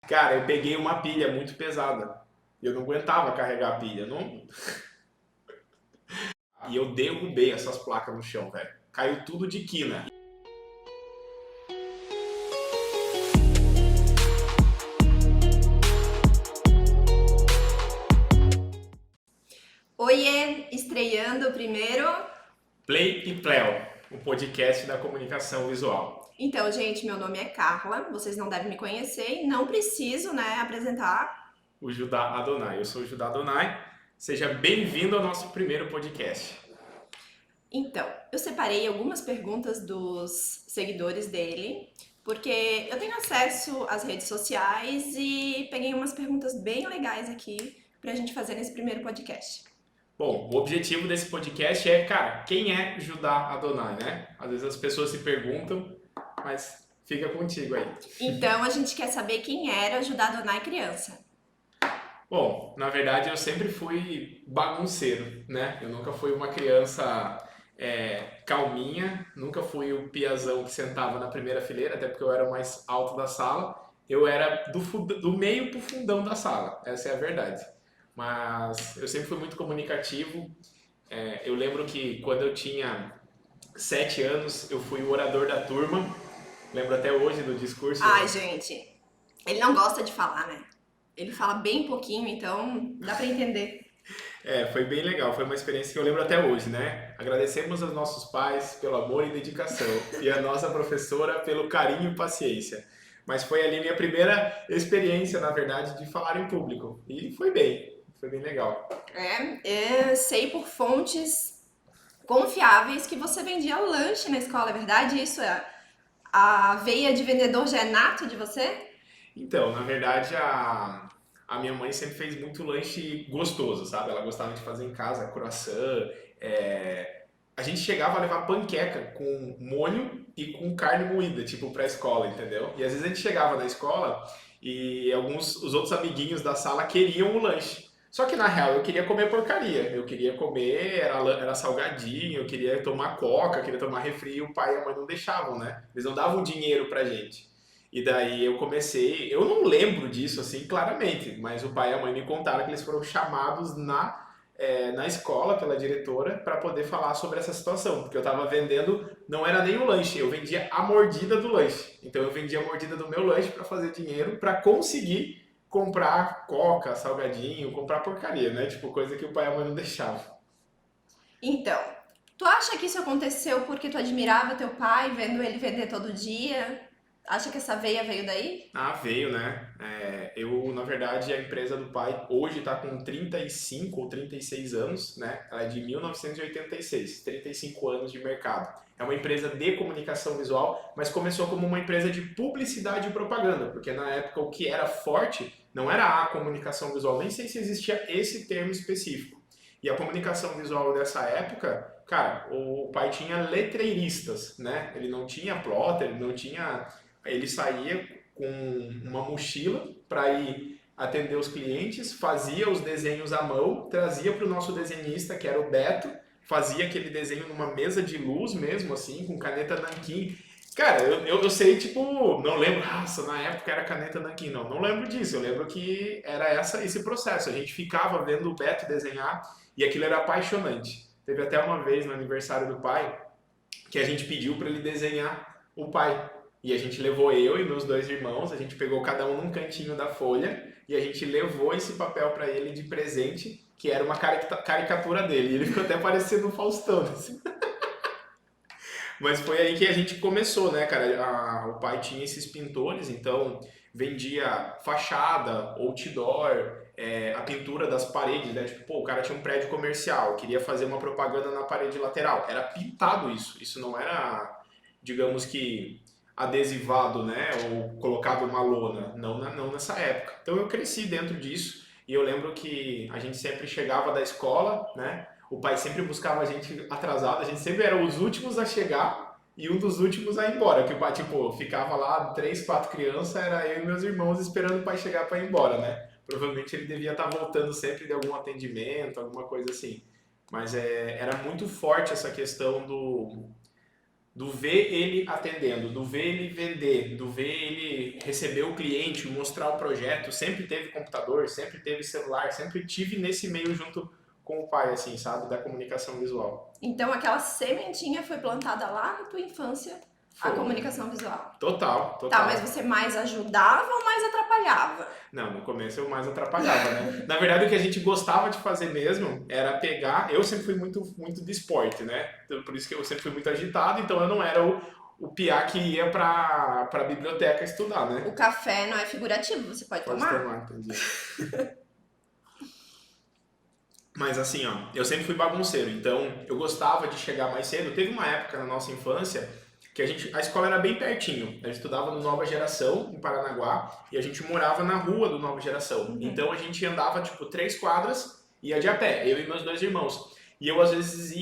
Cara, eu peguei uma pilha muito pesada. Eu não aguentava carregar a pilha. Não... E eu derrubei essas placas no chão, velho. Caiu tudo de quina. Oiê, estreando primeiro. Play e Pleo, o podcast da comunicação visual. Então, gente, meu nome é Carla, vocês não devem me conhecer e não preciso, né, apresentar. O Judá Adonai. Eu sou o Judá Adonai. Seja bem-vindo ao nosso primeiro podcast. Então, eu separei algumas perguntas dos seguidores dele, porque eu tenho acesso às redes sociais e peguei umas perguntas bem legais aqui pra gente fazer nesse primeiro podcast. Bom, o objetivo desse podcast é, cara, quem é Judá Adonai, né? Às vezes as pessoas se perguntam, mas fica contigo aí. Então, a gente quer saber quem era Judá Donai criança. Bom, na verdade eu sempre fui bagunceiro, né? Eu nunca fui uma criança calminha, nunca fui o piazão que sentava na primeira fileira, até porque eu era o mais alto da sala. Eu era do meio pro fundão da sala, essa é a verdade. Mas eu sempre fui muito comunicativo. Eu lembro que quando eu tinha 7 anos, eu fui o orador da turma. Lembro até hoje do discurso. Ai, gente, ele não gosta de falar, né? Ele fala bem pouquinho, então dá pra entender. Foi bem legal, foi uma experiência que eu lembro até hoje, né? Agradecemos aos nossos pais pelo amor e dedicação e a nossa professora pelo carinho e paciência. Mas foi ali minha primeira experiência, na verdade, de falar em público. E foi bem legal. Sei por fontes confiáveis que você vendia lanche na escola, é verdade? Isso é a veia de vendedor já é nato de você? Então, na verdade, a minha mãe sempre fez muito lanche gostoso, sabe? Ela gostava de fazer em casa croissant. A gente chegava a levar panqueca com molho e com carne moída, tipo, pra escola, entendeu? E às vezes a gente chegava na escola e os outros amiguinhos da sala queriam o lanche. Só que na real eu queria comer porcaria. Eu queria comer, era salgadinho, eu queria tomar coca, eu queria tomar refri, e o pai e a mãe não deixavam, né? Eles não davam dinheiro pra gente. E daí eu comecei, eu não lembro disso assim claramente, mas o pai e a mãe me contaram que eles foram chamados na escola pela diretora para poder falar sobre essa situação, porque eu estava vendendo, não era nem o lanche, eu vendia a mordida do lanche. Então eu vendia a mordida do meu lanche para fazer dinheiro, para conseguir comprar coca, salgadinho, comprar porcaria, né? Tipo, coisa que o pai e a mãe não deixavam. Então, tu acha que isso aconteceu porque tu admirava teu pai, vendo ele vender todo dia? Acha que essa veia veio daí? Ah, veio, né? Na verdade, a empresa do pai hoje está com 35 ou 36 anos, né? Ela é de 1986, 35 anos de mercado. É uma empresa de comunicação visual, mas começou como uma empresa de publicidade e propaganda, porque na época o que era forte não era a comunicação visual, nem sei se existia esse termo específico. E a comunicação visual dessa época, cara, o pai tinha letreiristas, né? Ele não tinha plotter, ele não tinha. Ele saía com uma mochila para ir atender os clientes, fazia os desenhos à mão, trazia para o nosso desenhista, que era o Beto, fazia aquele desenho numa mesa de luz mesmo, assim, com caneta nanquim. Cara, eu sei, tipo, não lembro, nossa, na época era caneta nanquim, não lembro disso, eu lembro que era esse processo, a gente ficava vendo o Beto desenhar e aquilo era apaixonante. Teve até uma vez no aniversário do pai que a gente pediu para ele desenhar o pai. E a gente levou eu e meus dois irmãos, a gente pegou cada um num cantinho da folha e a gente levou esse papel para ele de presente, que era uma caricatura dele. E ele ficou até parecendo um Faustão, assim. Mas foi aí que a gente começou, né, cara? O pai tinha esses pintores, então vendia fachada, outdoor, a pintura das paredes, né? Tipo, pô, o cara tinha um prédio comercial, queria fazer uma propaganda na parede lateral. Era pintado isso. Isso não era, digamos que, adesivado, né? Ou colocado uma lona. Não nessa época. Então eu cresci dentro disso e eu lembro que a gente sempre chegava da escola, né? O pai sempre buscava a gente atrasado, a gente sempre era os últimos a chegar e um dos últimos a ir embora. Que o pai, tipo, ficava lá, três, quatro crianças, era eu e meus irmãos esperando o pai chegar para ir embora, né? Provavelmente ele devia estar voltando sempre de algum atendimento, alguma coisa assim. Mas era muito forte essa questão do ver ele atendendo, do ver ele vender, do ver ele receber o cliente, mostrar o projeto, sempre teve computador, sempre teve celular, sempre tive nesse meio junto com o pai, assim, sabe, da comunicação visual. Então aquela sementinha foi plantada lá na tua infância, a Foi. comunicação visual. Total, Tá, total. mas você mais ajudava ou mais atrapalhava? Não, no começo eu mais atrapalhava, né? Na verdade, o que a gente gostava de fazer mesmo era pegar. Eu sempre fui muito de esporte, né? Então, por isso que eu sempre fui muito agitado, então eu não era o piá que ia pra biblioteca estudar, né? O café não é figurativo, você pode Pode tomar? tomar, entendi. Mas assim, ó, eu sempre fui bagunceiro, então eu gostava de chegar mais cedo. Teve uma época na nossa infância que a escola era bem pertinho. A gente estudava no Nova Geração, em Paranaguá, e a gente morava na rua do Nova Geração. Então a gente andava tipo 3 quadras, ia de a pé, eu e meus 2 irmãos. E eu às vezes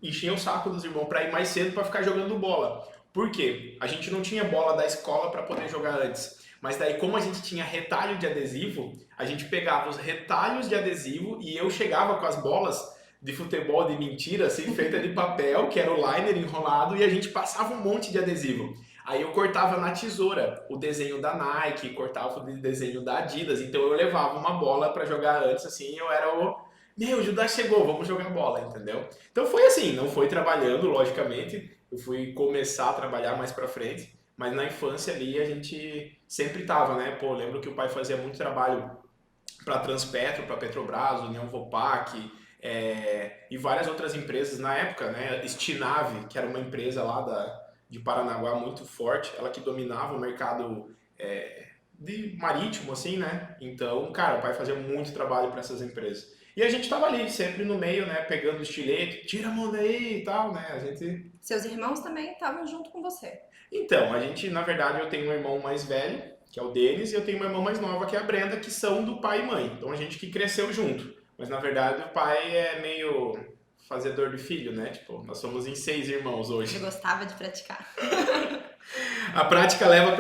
enchia o saco dos irmãos para ir mais cedo para ficar jogando bola. Por quê? A gente não tinha bola da escola para poder jogar antes. Mas daí, como a gente tinha retalho de adesivo, a gente pegava os retalhos de adesivo e eu chegava com as bolas de futebol de mentira, assim, feita de papel, que era o liner enrolado, e a gente passava um monte de adesivo. Aí eu cortava na tesoura o desenho da Nike, cortava o desenho da Adidas, então eu levava uma bola para jogar antes, assim, eu era o Judá chegou, vamos jogar bola, entendeu? Então foi assim, não foi trabalhando, logicamente, eu fui começar a trabalhar mais pra frente, mas na infância ali a gente sempre tava, né? Pô, lembro que o pai fazia muito trabalho para Transpetro, para Petrobras, União Vopak, e várias outras empresas na época, né? Stinave, que era uma empresa lá de Paranaguá muito forte, ela que dominava o mercado de marítimo, assim, né? Então, cara, o pai fazia muito trabalho para essas empresas. E a gente tava ali, sempre no meio, né? Pegando o estilete, tira a mão daí e tal, né? A gente. Seus irmãos também estavam junto com você. Então, a gente, na verdade, eu tenho um irmão mais velho, que é o Denis, e eu tenho uma irmã mais nova, que é a Brenda, que são do pai e mãe. Então a gente que cresceu junto. Mas na verdade o pai é meio fazedor de filho, né? Tipo, nós somos em 6 irmãos Ele hoje. gostava de praticar. A prática leva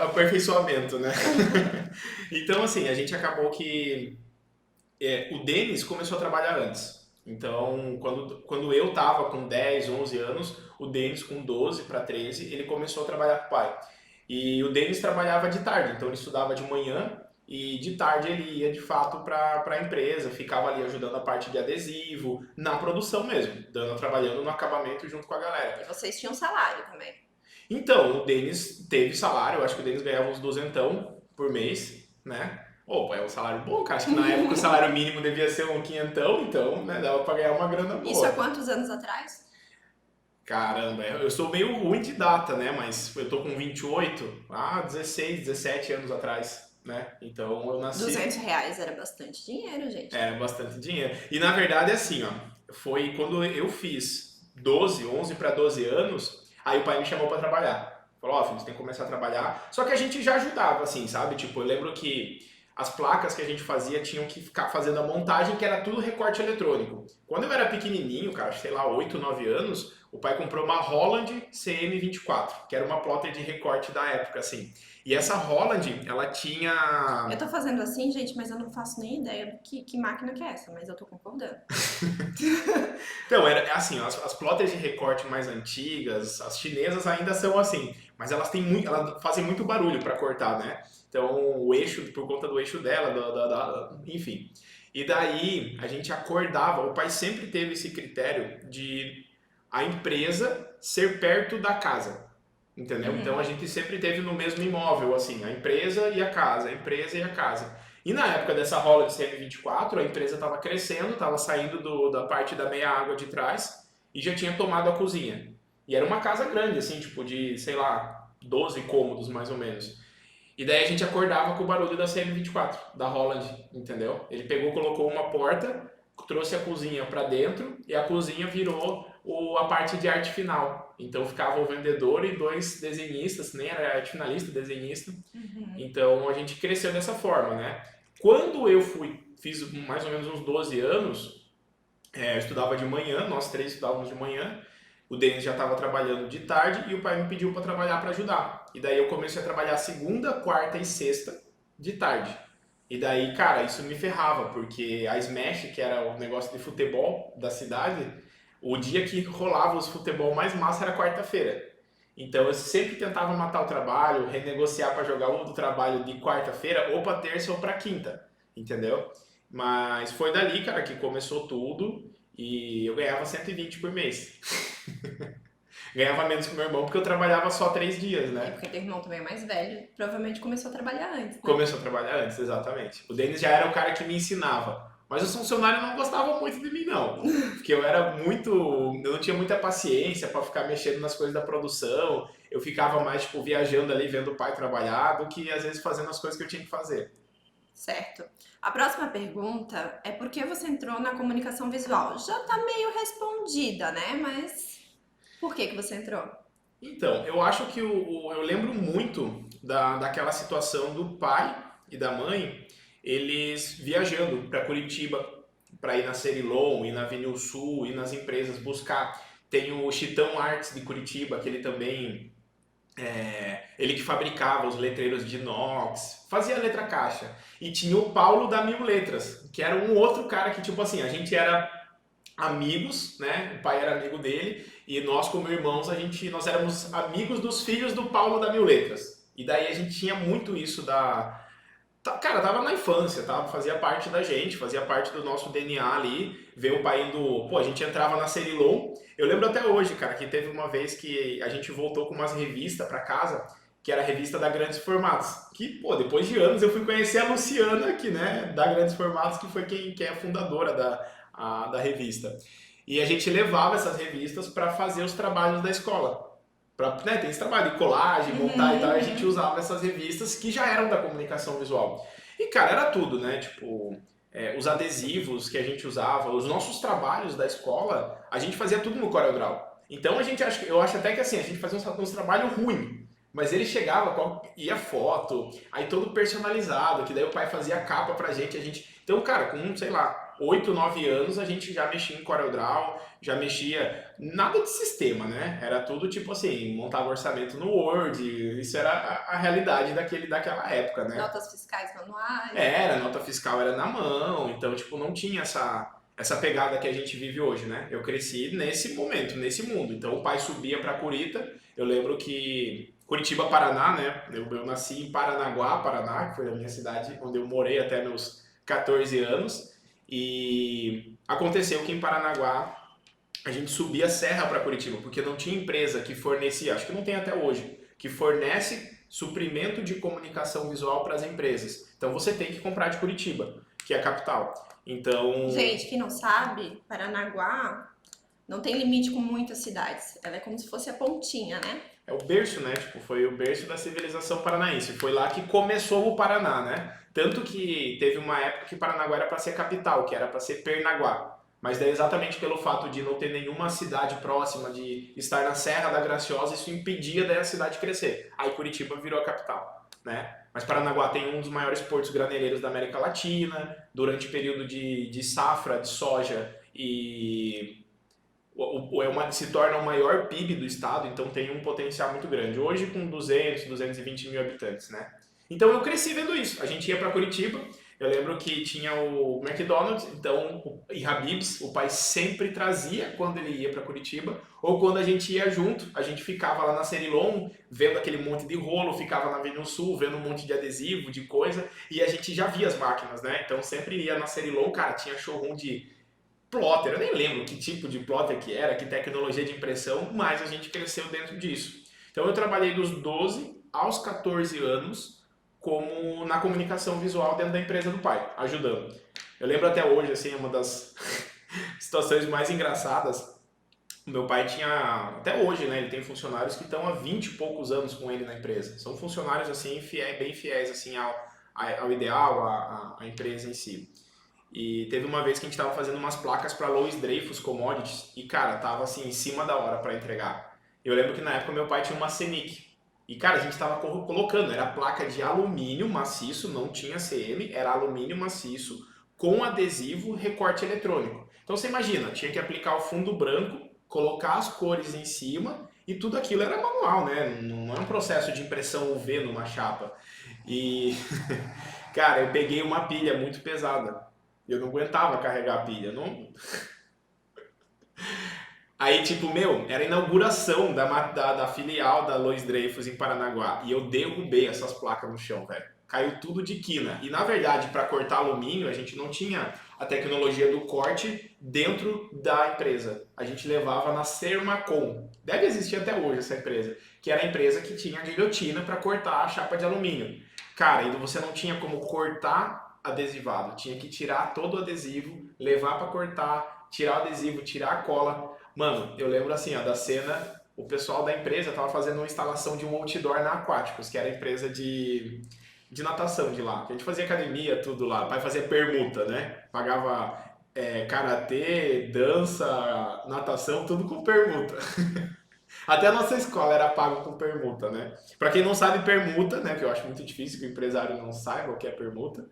aperfeiçoamento, né? Então, assim, a gente acabou que o Denis começou a trabalhar antes. Então, quando eu tava com 10, 11 anos, o Denis com 12 para 13, ele começou a trabalhar com o pai. E o Denis trabalhava de tarde, então ele estudava de manhã e de tarde ele ia de fato para a empresa, ficava ali ajudando a parte de adesivo, na produção mesmo, trabalhando no acabamento junto com a galera. E vocês tinham salário também. Então, o Denis teve salário, eu acho que o Denis ganhava uns duzentão por mês, né? Pô, é um salário bom, cara. Acho que na época o salário mínimo devia ser um quinhentão, então, né, dava pra ganhar uma grana Isso há boa. quantos anos atrás? Caramba, eu sou meio ruim de data, né? Mas eu tô com 28, 16, 17 anos atrás, né? Então eu nasci, R$ 200 era bastante dinheiro, gente. era bastante dinheiro. E na verdade, assim, ó, foi quando eu fiz 12, 11 para 12 anos, aí o pai me chamou para trabalhar. Falou, ó, filho, você tem que começar a trabalhar. Só que a gente já ajudava, assim, sabe? Tipo, eu lembro que as placas que a gente fazia tinham que ficar fazendo a montagem, que era tudo recorte eletrônico. Quando eu era pequenininho, cara, sei lá, 8, 9 anos, o pai comprou uma Holland CM24, que era uma plotter de recorte da época, assim. E essa Holland, ela tinha. Eu tô fazendo assim, gente, mas eu não faço nem ideia do que máquina que é essa, mas eu tô concordando. Então, era assim, as plotters de recorte mais antigas, as chinesas ainda são assim, mas elas fazem muito barulho para cortar, né? Então, o eixo, por conta do eixo dela, enfim. E daí, a gente acordava, o pai sempre teve esse critério de a empresa ser perto da casa, entendeu? Então, a gente sempre teve no mesmo imóvel, assim, a empresa e a casa, a empresa e a casa. E na época dessa rola de CM24, a empresa estava crescendo, estava saindo da parte da meia água de trás e já tinha tomado a cozinha. E era uma casa grande, assim, tipo de, sei lá, 12 cômodos mais ou menos. E daí a gente acordava com o barulho da CM24, da Holland, entendeu? Ele pegou, colocou uma porta, trouxe a cozinha para dentro e a cozinha virou a parte de arte final. Então ficava o vendedor e 2 desenhistas, nem era arte finalista, desenhista. Então a gente cresceu dessa forma, né? Quando eu fiz mais ou menos uns 12 anos, eu estudava de manhã, nós 3 estudávamos de manhã, o Denis já estava trabalhando de tarde e o pai me pediu para trabalhar para ajudar. E daí eu comecei a trabalhar segunda, quarta e sexta de tarde. E daí, cara, isso me ferrava, porque a Smash, que era o negócio de futebol da cidade, o dia que rolava os futebol mais massa era quarta-feira. Então eu sempre tentava matar o trabalho, renegociar para jogar o do trabalho de quarta-feira ou para terça ou para quinta, entendeu? Mas foi dali, cara, que começou tudo e eu ganhava 120 por mês. Ganhava menos que o meu irmão porque eu trabalhava só 3 dias, É né? porque teu irmão também é mais velho, provavelmente começou a trabalhar antes, né? Começou a trabalhar antes, exatamente. O Denis já era o cara que me ensinava. Mas os funcionários não gostavam muito de mim, não. Porque eu era muito. Eu não tinha muita paciência para ficar mexendo nas coisas da produção. Eu ficava mais, tipo, viajando ali, vendo o pai trabalhar, do que às vezes fazendo as coisas que eu tinha que fazer. Certo. A próxima pergunta é por que você entrou na comunicação visual? Já tá meio respondida, né? Mas por que que você entrou? Então, eu acho que eu lembro muito daquela situação do pai e da mãe, eles viajando para Curitiba, para ir na Cerilon, ir na Avenida Sul, ir nas empresas buscar. Tem o Chitão Arts de Curitiba, que ele também, ele que fabricava os letreiros de inox, fazia a letra caixa. E tinha o Paulo da Mil Letras, que era um outro cara que, tipo assim, a gente era amigos, né? O pai era amigo dele e nós como irmãos nós éramos amigos dos filhos do Paulo da Mil Letras. E daí a gente tinha muito isso cara, tava na infância, tava, fazia parte da gente, fazia parte do nosso DNA ali, ver o pai indo, pô, a gente entrava na Cerilon. Eu lembro até hoje, cara, que teve uma vez que a gente voltou com umas revistas para casa, que era a revista da Grandes Formatos. Que, pô, depois de anos eu fui conhecer a Luciana, que, né, da Grandes Formatos, que foi quem é a fundadora da revista. E a gente levava essas revistas para fazer os trabalhos da escola. Né, tem esse trabalho de colagem, montar e tal, e a gente Uhum. usava essas revistas que já eram da comunicação visual. E, cara, era tudo, né? Tipo, os adesivos que a gente usava, os nossos trabalhos da escola, a gente fazia tudo no CorelDRAW. Então, eu acho até que assim, a gente fazia uns trabalhos ruins, mas ele chegava, ia foto, aí todo personalizado, que daí o pai fazia a capa pra gente. Então, cara, com, sei lá, 8, 9 anos, a gente já mexia em CorelDRAW, já mexia nada de sistema, né? Era tudo tipo assim, montava orçamento no Word, isso era a realidade daquela época, né? Notas fiscais manuais. Era, nota fiscal era na mão, então tipo não tinha essa pegada que a gente vive hoje, né? Eu cresci nesse momento, nesse mundo. Então o pai subia para Curitiba, eu lembro que Curitiba, Paraná, né? Eu nasci em Paranaguá, Paraná, que foi a minha cidade onde eu morei até meus 14 anos. E aconteceu que em Paranaguá a gente subia a serra para Curitiba, porque não tinha empresa que fornecia, acho que não tem até hoje, que fornece suprimento de comunicação visual para as empresas. Então você tem que comprar de Curitiba, que é a capital. Então, Gente, quem não sabe, Paranaguá não tem limite com muitas cidades. Ela é como se fosse a pontinha, né? é o berço, né? Tipo, foi o berço da civilização paranaense. Foi lá que começou o Paraná, né? Tanto que teve uma época que Paranaguá era para ser capital, que era para ser Pernaguá. Mas daí exatamente pelo fato de não ter nenhuma cidade próxima, de estar na Serra da Graciosa, isso impedia da cidade crescer. Aí Curitiba virou a capital, né? Mas Paranaguá tem um dos maiores portos graneleiros da América Latina. Durante o período de safra de soja e se torna o maior PIB do estado, então tem um potencial muito grande. Hoje com 200, 220 mil habitantes, né? Então eu cresci vendo isso. A gente ia para Curitiba, eu lembro que tinha o McDonald's, então e Habib's, o pai sempre trazia quando ele ia para Curitiba, ou quando a gente ia junto, a gente ficava lá na Cerilon, vendo aquele monte de rolo, ficava na Avenida Sul, vendo um monte de adesivo, de coisa, e a gente já via as máquinas, né? Então sempre ia na Cerilon, cara, tinha showroom de plotter, eu nem lembro que tipo de plotter que era, que tecnologia de impressão, mas a gente cresceu dentro disso. Então eu trabalhei dos 12 aos 14 anos como na comunicação visual dentro da empresa do pai, ajudando. Eu lembro até hoje, assim, uma das situações mais engraçadas. O meu pai tinha, até hoje, né, ele tem funcionários que estão há 20 e poucos anos com ele na empresa. São funcionários, assim, bem fiéis, assim, ao ideal, à empresa em si. E teve uma vez que a gente tava fazendo umas placas para Lois Dreyfus Commodities e, cara, tava assim, em cima da hora para entregar. Eu lembro que na época meu pai tinha uma Senic. E, cara, a gente tava colocando, era placa de alumínio maciço, não tinha CM, era alumínio maciço, com adesivo, recorte eletrônico. Então você imagina, tinha que aplicar o fundo branco, colocar as cores em cima e tudo aquilo era manual, né? Não é um processo de impressão UV numa chapa. E, cara, eu peguei uma pilha muito pesada. Eu não aguentava carregar a pilha. Não... Aí, tipo, meu, era a inauguração da filial da Lois Dreyfus em Paranaguá. E eu derrubei essas placas no chão, velho. Caiu tudo de quina. E na verdade, para cortar alumínio, a gente não tinha a tecnologia do corte dentro da empresa. A gente levava na Sermacom. Deve existir até hoje essa empresa. Que era a empresa que tinha a guilhotina para cortar a chapa de alumínio. Cara, e você não tinha como cortar adesivado. Tinha que tirar todo o adesivo, levar para cortar, tirar o adesivo, tirar a cola. Mano, eu lembro assim, ó, da cena, o pessoal da empresa tava fazendo uma instalação de um outdoor na Aquáticos, que era a empresa de natação de lá. A gente fazia academia, tudo lá. O pai fazia permuta, né? Pagava karatê, dança, natação, tudo com permuta. Até a nossa escola era pago com permuta, né? Pra quem não sabe permuta, né? Que eu acho muito difícil que o empresário não saiba o que é permuta.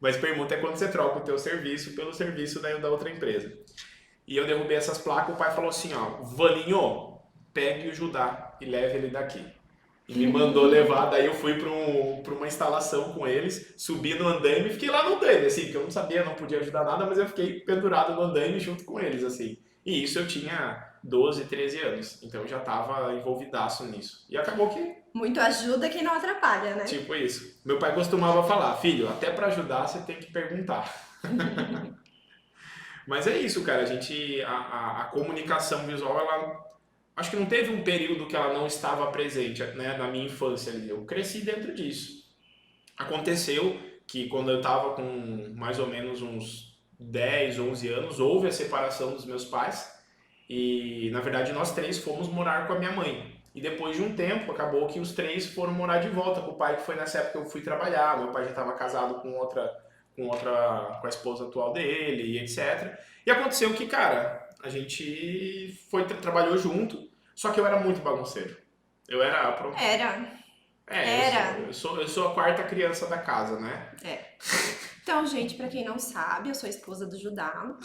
Mas permuta é quando você troca o teu serviço pelo serviço da outra empresa. E eu derrubei essas placas, o pai falou assim, ó, Valinho, pegue o Judá e leve ele daqui. E me mandou levar, daí eu fui para uma instalação com eles, subi no andaime e fiquei lá no andaime, assim, que eu não sabia, não podia ajudar nada, mas eu fiquei pendurado no andaime junto com eles, assim. E isso eu tinha 12, 13 anos, então eu já tava envolvidaço nisso. E acabou que, Muito ajuda quem não atrapalha, né? tipo isso. Meu pai costumava falar, filho, até para ajudar você tem que perguntar. Mas é isso, cara. A comunicação visual, ela acho que não teve um período que ela não estava presente, né, na minha infância ali. Eu cresci dentro disso. Aconteceu que quando eu estava com mais ou menos uns 10, 11 anos, houve a separação dos meus pais e, na verdade, nós três fomos morar com a minha mãe. E depois de um tempo, acabou que os três foram morar de volta com o pai, que foi nessa época que eu fui trabalhar. Meu pai já estava casado com a esposa atual dele e etc. E aconteceu que, cara, a gente trabalhou junto, só que eu era muito bagunceiro. Eu era, Era, eu era. sou, eu sou, eu sou a quarta criança da casa, né? É. Então, gente, pra quem não sabe, eu sou a esposa do Judá.